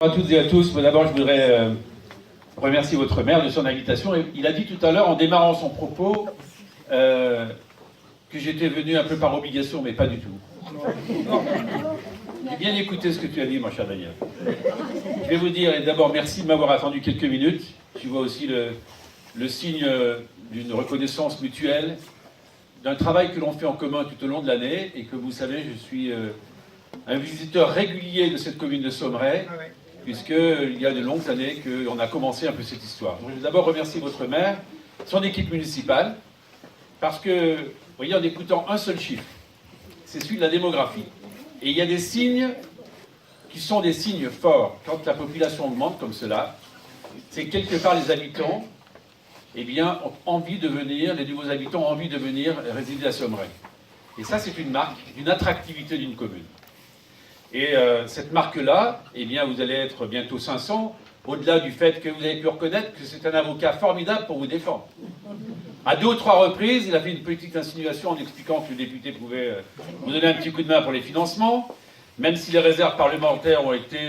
Bonjour à toutes et à tous. D'abord, je voudrais remercier votre maire de son invitation. Il a dit tout à l'heure, en démarrant son propos, que j'étais venu un peu par obligation, mais pas du tout. J'ai bien écouté ce que tu as dit, mon cher Daniel. Je vais vous dire d'abord merci de m'avoir attendu quelques minutes. Tu vois aussi le signe d'une reconnaissance mutuelle, d'un travail que l'on fait en commun tout au long de l'année, et que vous savez, je suis un visiteur régulier de cette commune de Saumeray, puisqu'il y a de longues années qu'on a commencé un peu cette histoire. Donc, je vais d'abord remercier votre maire, son équipe municipale, parce que, vous voyez, en écoutant un seul chiffre, c'est celui de la démographie. Et il y a des signes qui sont des signes forts. Quand la population augmente comme cela, c'est quelque part les habitants, eh bien, ont envie de venir, les nouveaux habitants ont envie de venir résider à Saumeray. Et ça, c'est une marque d'une attractivité d'une commune. Et cette marque-là, eh bien, vous allez être bientôt 500, au-delà du fait que vous avez pu reconnaître que c'est un avocat formidable pour vous défendre. À 2 ou 3 reprises, il a fait une petite insinuation en expliquant que le député pouvait vous donner un petit coup de main pour les financements, même si les réserves parlementaires ont été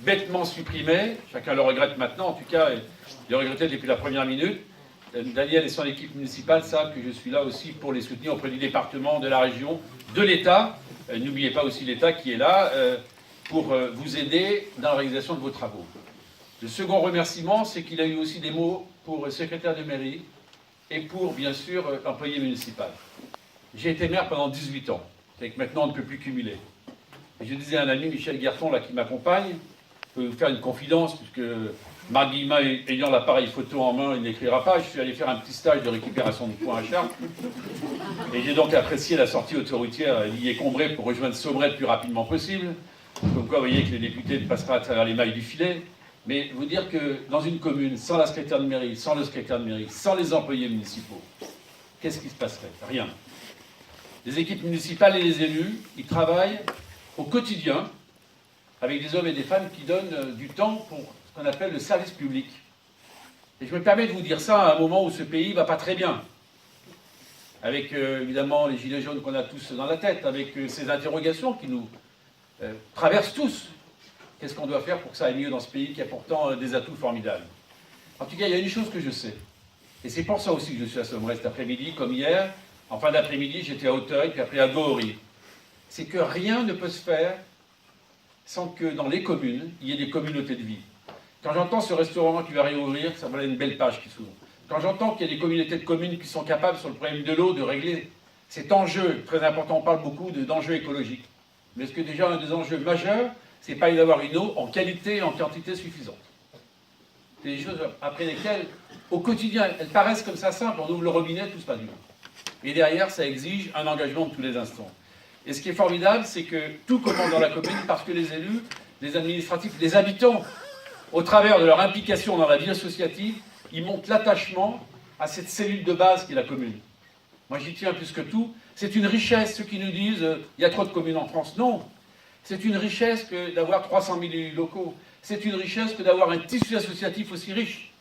bêtement supprimées. Chacun le regrette maintenant, en tout cas, il le regrettait depuis la première minute. Daniel et son équipe municipale savent que je suis là aussi pour les soutenir auprès du département, de la région, de l'État. N'oubliez pas aussi l'État qui est là pour vous aider dans la réalisation de vos travaux. Le second remerciement, c'est qu'il a eu aussi des mots pour le secrétaire de mairie et pour, bien sûr, l'employé municipal. J'ai été maire pendant 18 ans, et que maintenant on ne peut plus cumuler. Et je disais à un ami, Michel Guerton, là, qui m'accompagne, je peux vous faire une confidence, puisque Marc Guillemin ayant l'appareil photo en main, il n'écrira pas. Je suis allé faire un petit stage de récupération de points à Chartres. Et j'ai donc apprécié la sortie autoroutière Lillers-Combray pour rejoindre Saumeray le plus rapidement possible. Comme quoi, vous voyez que les députés ne passent pas à travers les mailles du filet. Mais vous dire que dans une commune, sans la secrétaire de mairie, sans le secrétaire de mairie, sans les employés municipaux, qu'est-ce qui se passerait? Rien. Les équipes municipales et les élus, ils travaillent au quotidien avec des hommes et des femmes qui donnent du temps pour ce qu'on appelle le service public. Et je me permets de vous dire ça à un moment où ce pays ne va pas très bien. Avec évidemment les gilets jaunes qu'on a tous dans la tête, avec ces interrogations qui nous traversent tous. Qu'est-ce qu'on doit faire pour que ça aille mieux dans ce pays qui a pourtant des atouts formidables? En tout cas, il y a une chose que je sais, et c'est pour ça aussi que je suis à Saumeray cet après-midi, comme hier, en fin d'après-midi, j'étais à Auteuil, puis après à Gohori. C'est que rien ne peut se faire sans que dans les communes, il y ait des communautés de vie. Quand j'entends ce restaurant qui va réouvrir, ça va être une belle page qui s'ouvre. Quand j'entends qu'il y a des communautés de communes qui sont capables, sur le problème de l'eau, de régler cet enjeu très important, on parle beaucoup d'enjeux écologiques. Mais est-ce que déjà un des enjeux majeurs, c'est pas d'avoir une eau en qualité et en quantité suffisante? C'est des choses après lesquelles, au quotidien, elles paraissent comme ça simples, on ouvre le robinet, tout se passe bien. Et derrière, ça exige un engagement de tous les instants. Et ce qui est formidable, c'est que tout commence dans la commune parce que les élus, les administratifs, les habitants, au travers de leur implication dans la vie associative, ils montrent l'attachement à cette cellule de base qui est la commune. Moi, j'y tiens plus que tout. C'est une richesse, ceux qui nous disent il y a trop de communes en France. Non. C'est une richesse que d'avoir 300 000 élus locaux. C'est une richesse que d'avoir un tissu associatif aussi riche,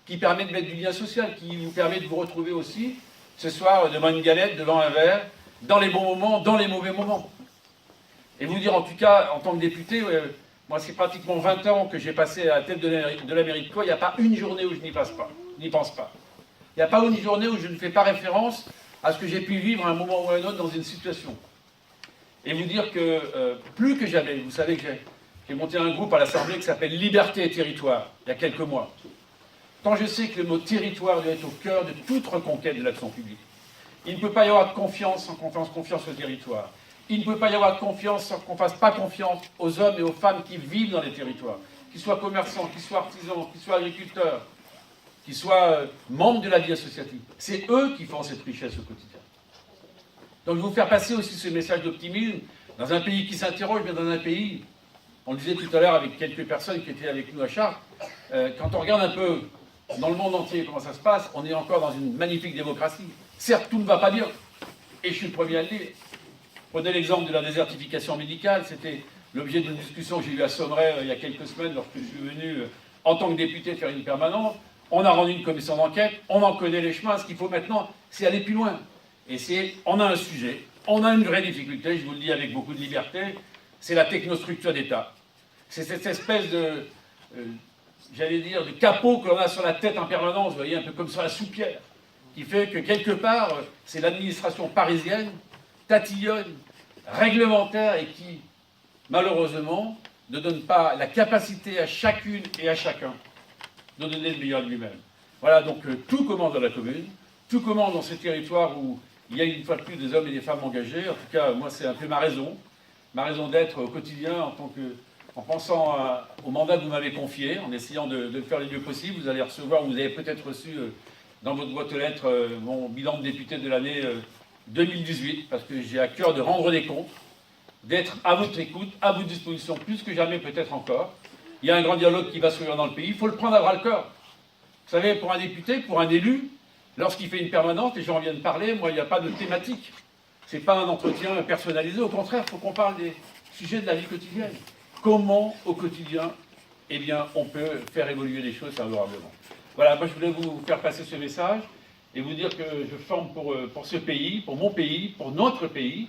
qui permet de mettre du lien social, qui vous permet de vous retrouver aussi, ce soir, devant une galette, devant un verre, dans les bons moments, dans les mauvais moments. Et vous dire, en tout cas, en tant que député, moi, c'est pratiquement 20 ans que j'ai passé à la tête de la mairie de Caen. Il n'y a pas une journée où je n'y pense pas. Il n'y a pas une journée où je ne fais pas référence à ce que j'ai pu vivre à un moment ou à un autre dans une situation. Et vous dire que, plus que jamais, vous savez que j'ai monté un groupe à l'Assemblée qui s'appelle Liberté et Territoire, il y a quelques mois. Quand je sais que le mot territoire doit être au cœur de toute reconquête de l'action publique, il ne peut pas y avoir de confiance sans qu'on fasse confiance au territoire. Il ne peut pas y avoir de confiance sans qu'on ne fasse pas confiance aux hommes et aux femmes qui vivent dans les territoires, qu'ils soient commerçants, qu'ils soient artisans, qu'ils soient agriculteurs, qu'ils soient membres de la vie associative. C'est eux qui font cette richesse au quotidien. Donc je vais vous faire passer aussi ce message d'optimisme dans un pays qui s'interroge, mais dans un pays, on le disait tout à l'heure avec quelques personnes qui étaient avec nous à Chartres, quand on regarde un peu dans le monde entier comment ça se passe, on est encore dans une magnifique démocratie. Certes, tout ne va pas bien, et je suis le premier à le dire. Prenez l'exemple de la désertification médicale, c'était l'objet d'une discussion que j'ai eue à Saumeray il y a quelques semaines lorsque je suis venu en tant que député faire une permanence. On a rendu une commission d'enquête, on en connaît les chemins, ce qu'il faut maintenant, c'est aller plus loin. Et on a un sujet, on a une vraie difficulté, je vous le dis avec beaucoup de liberté, c'est la technostructure d'État. C'est cette espèce de, j'allais dire, de capot que l'on a sur la tête en permanence, vous voyez, un peu comme sur la soupière, qui fait que quelque part, c'est l'administration parisienne, tatillonne, réglementaire, et qui, malheureusement, ne donne pas la capacité à chacune et à chacun de donner le meilleur de lui-même. Voilà, donc tout commence dans la commune, tout commence dans ces territoires où il y a une fois de plus des hommes et des femmes engagés. En tout cas, moi, c'est un peu ma raison d'être au quotidien en pensant au mandat que vous m'avez confié, en essayant de le faire le mieux possible. Vous allez recevoir, vous avez peut-être reçu dans votre boîte aux lettres mon bilan de député de l'année 2018, parce que j'ai à cœur de rendre des comptes, d'être à votre écoute, à votre disposition, plus que jamais peut-être encore. Il y a un grand dialogue qui va s'ouvrir dans le pays, il faut le prendre à bras-le-corps. Vous savez, pour un député, pour un élu, lorsqu'il fait une permanente, les gens viennent parler, moi, il n'y a pas de thématique. Ce n'est pas un entretien personnalisé, au contraire, il faut qu'on parle des sujets de la vie quotidienne. Comment, au quotidien, eh bien, on peut faire évoluer les choses favorablement. Voilà, moi, je voulais vous faire passer ce message et vous dire que je forme pour ce pays, pour mon pays, pour notre pays,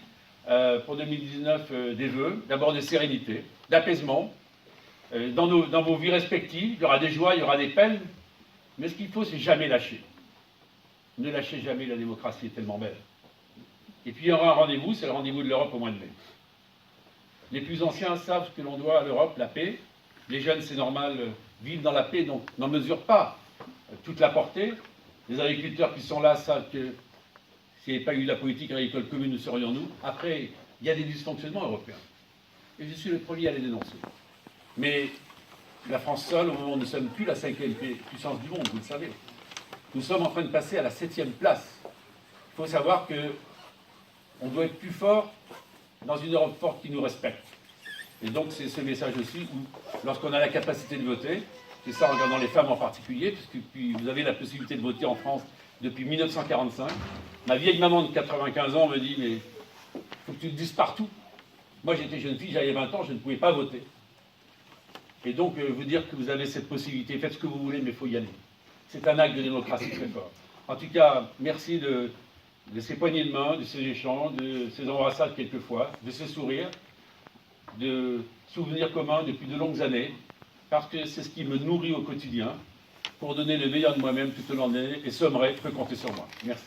pour 2019 des vœux, d'abord de sérénité, d'apaisement, dans vos vies respectives. Il y aura des joies, il y aura des peines, mais ce qu'il faut, c'est jamais lâcher. Ne lâchez jamais, la démocratie est tellement belle. Et puis il y aura un rendez-vous, c'est le rendez-vous de l'Europe au mois de mai. Les plus anciens savent ce que l'on doit à l'Europe, la paix. Les jeunes, c'est normal, vivent dans la paix, donc n'en mesurent pas toute la portée. Les agriculteurs qui sont là savent que s'il n'y avait pas eu la politique agricole commune, nous serions-nous. Après, il y a des dysfonctionnements européens. Et je suis le premier à les dénoncer. Mais la France seule, au moment où nous ne sommes plus la 5e puissance du monde, vous le savez. Nous sommes en train de passer à la 7e place. Il faut savoir qu'on doit être plus fort dans une Europe forte qui nous respecte. Et donc c'est ce message aussi où, lorsqu'on a la capacité de voter, c'est ça en regardant les femmes en particulier, puisque puis vous avez la possibilité de voter en France depuis 1945. Ma vieille maman de 95 ans me dit, mais il faut que tu le dises partout. Moi j'étais jeune fille, j'avais 20 ans, je ne pouvais pas voter. Et donc vous dire que vous avez cette possibilité, faites ce que vous voulez, mais il faut y aller. C'est un acte de démocratie très fort. En tout cas, merci de ces poignées de main, de ces échanges, de ces embrassades quelquefois, de ces sourires, de souvenirs communs depuis de longues années, parce que c'est ce qui me nourrit au quotidien pour donner le meilleur de moi-même tout au long de l'année, et Sommeray peut compter sur moi. Merci.